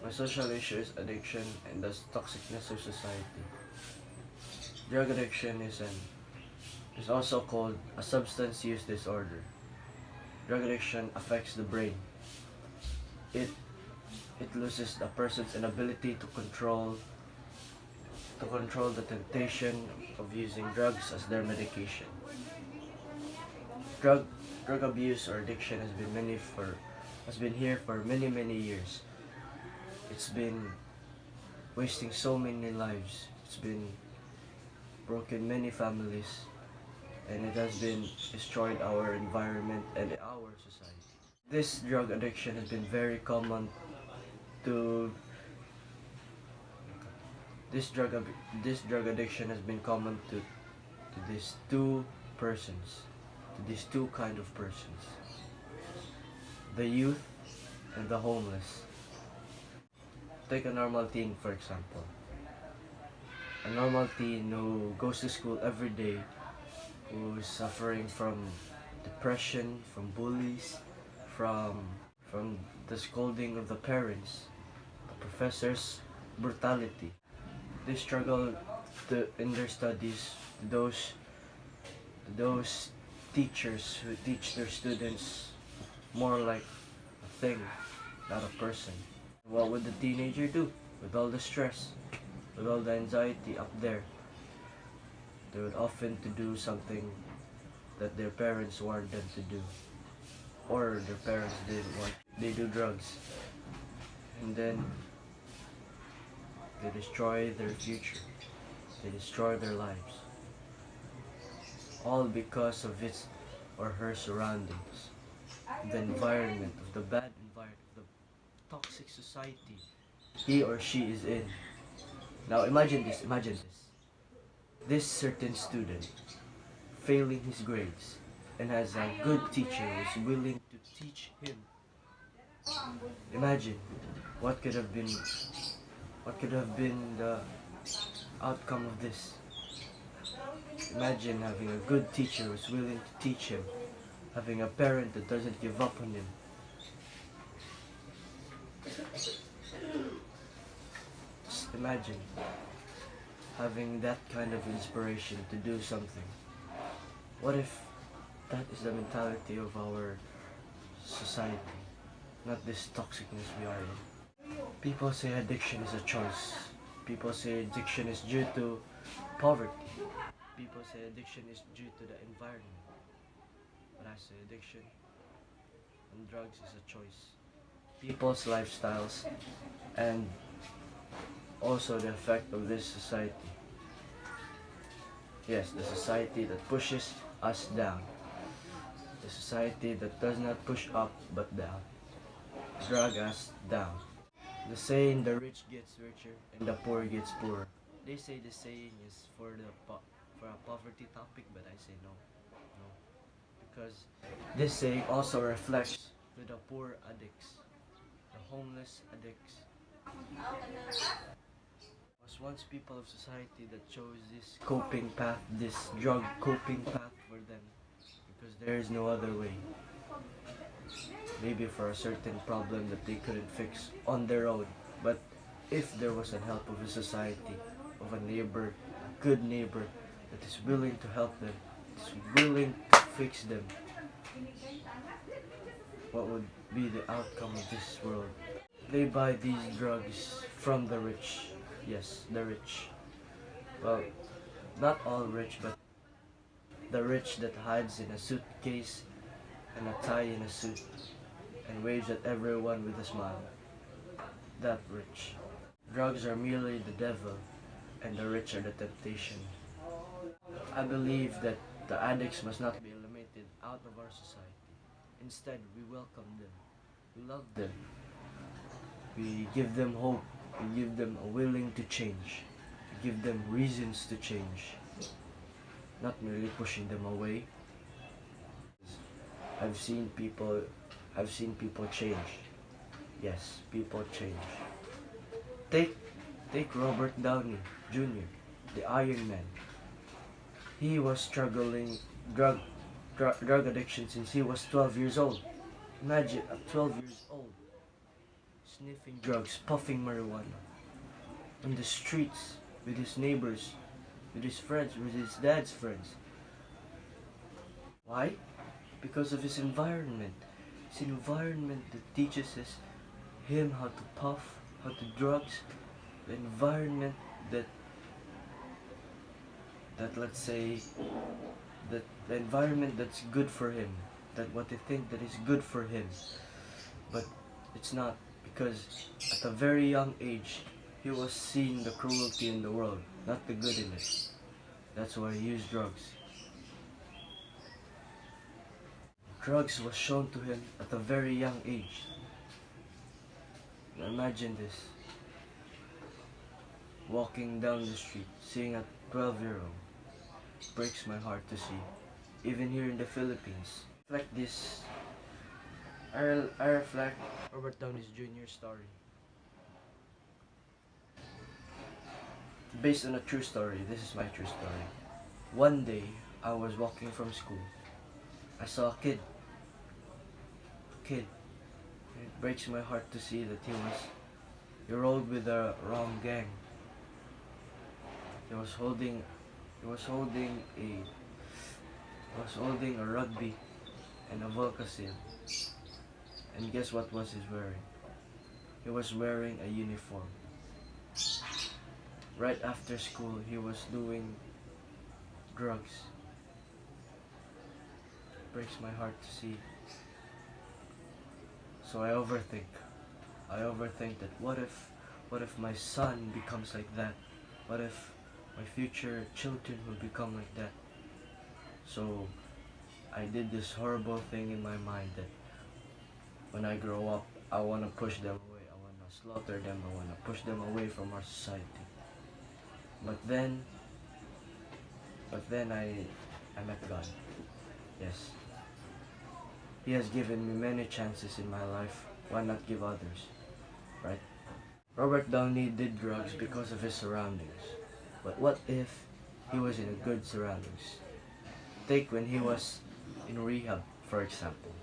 My social issue is addiction and the toxicness of society. Drug addiction is also called a substance use disorder. Drug addiction affects the brain. It it loses a person's inability to control the temptation of using drugs as their medication. Drug drug abuse or addiction has been here for many years. It's been wasting so many lives. It's been broken many families, and it has been destroyed our environment and our society. This drug addiction has been very common to this drug addiction has been common to these two persons, to these two kind of persons, the youth and the homeless. Take a normal teen, for example. A normal teen who goes to school every day, who is suffering from depression, from bullies, from from the scolding of the parents, the professors' brutality. They struggle in their studies. Those teachers who teach their students more like a thing, not a person. What would the teenager do with all the stress, with all the anxiety up there? They would often to do something that their parents want them to do, or their parents didn't want. They do drugs, and then they destroy their future. They destroy their lives. All because of his or her surroundings, the environment, of the bad environment, the toxic society he or she is in. Now imagine this. This certain student failing his grades and has a good teacher who's willing to teach him. Imagine what could have been the outcome of this. Imagine having a good teacher who's willing to teach him, having a parent that doesn't give up on him. Just imagine having that kind of inspiration to do something. What if that is the mentality of our society, not this toxicness we are in? People say addiction is a choice. People say addiction is due to poverty. People say addiction is due to the environment. But I say addiction and drugs is a choice. People's lifestyles and also the effect of this society. Yes, the society that pushes us down. The society that does not push up but down. Drag us down. The saying, the rich gets richer and the poor gets poorer. They say the saying is for a poverty topic, but I say no, because this saying also reflects to the poor addicts, the homeless addicts. Was once people of society that chose this coping path, this drug coping path for them, because there is no other way. Maybe for a certain problem that they couldn't fix on their own. But if there was a help of a society, of a neighbor, a good neighbor that is willing to help them, is willing to fix them, what would be the outcome of this world? They buy these drugs from the rich. Yes, the rich. Well, not all rich, but the rich that hides in a suitcase and a tie in a suit and waves at everyone with a smile. That rich. Drugs are merely the devil, and the rich are the temptation. I believe that the addicts must not be eliminated out of our society. Instead, we welcome them. We love them. We give them hope. We give them a willing to change. We give them reasons to change. Not merely pushing them away. I've seen people change. Yes, people change. Take Robert Downey Jr., the Iron Man. He was struggling drug addiction since he was 12 years old. Imagine, at 12 years old, sniffing drugs, puffing marijuana on the streets with his neighbors, with his friends, with his dad's friends. Why? Because of his environment. His environment that teaches him how to puff, how to drugs. The environment that let's say that the environment that's good for him, that what they think that is good for him, but it's not, because at a very young age he was seeing the cruelty in the world, not the good in it. That's why he used drugs. Drugs was shown to him at a very young age. Now imagine this. Walking down the street, seeing a 12-year-old. Breaks my heart to see. Even here in the Philippines. Like this, I reflect Robert Downey Jr.'s story. Based on a true story, this is my true story. One day, I was walking from school. I saw a kid. It breaks my heart to see that he rolled with the wrong gang. He was holding a rugby and a Volcasil. And guess what was he wearing? He was wearing a uniform. Right after school, he was doing drugs. Breaks my heart to see. So I overthink that what if my son becomes like that? What if my future children will become like that? So I did this horrible thing in my mind that when I grow up, I want to push them away. I want to slaughter them. I want to push them away from our society. But then I met God. Yes. He has given me many chances in my life. Why not give others? Right? Robert Downey did drugs because of his surroundings. But what if he was in a good surroundings? Take when he was in rehab, for example.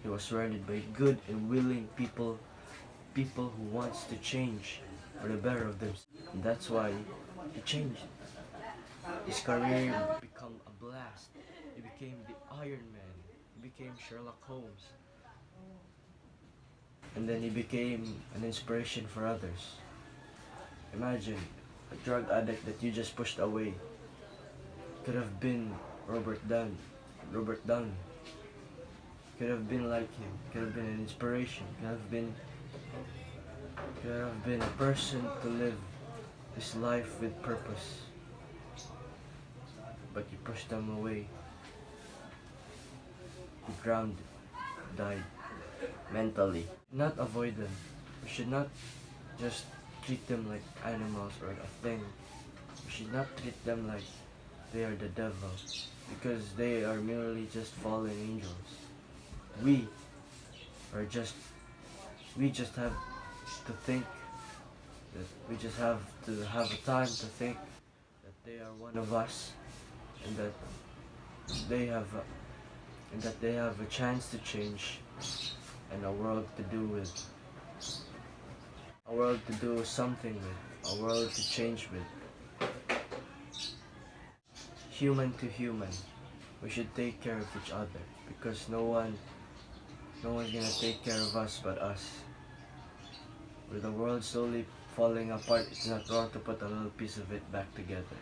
He was surrounded by good and willing people who wants to change for the better of themselves. And that's why he changed. His career became a blast. He became the Iron Man. He became Sherlock Holmes. And then he became an inspiration for others. Imagine a drug addict that you just pushed away. Could have been Robert Downey. Could have been like him. Could have been an inspiration. Could have been a person to live this life with purpose. But you pushed them away. He drowned, died mentally. Not avoid them. We should not just treat them like animals or a thing. We should not treat them like they are the devil, because they are merely just fallen angels. We just have to think that we just have to have a time to think that they are one of us, and that they have a chance to change, and a world to do something with, a world to change with. Human to human, we should take care of each other, because no one's gonna take care of us but us. With the world slowly falling apart, it's not wrong to put a little piece of it back together.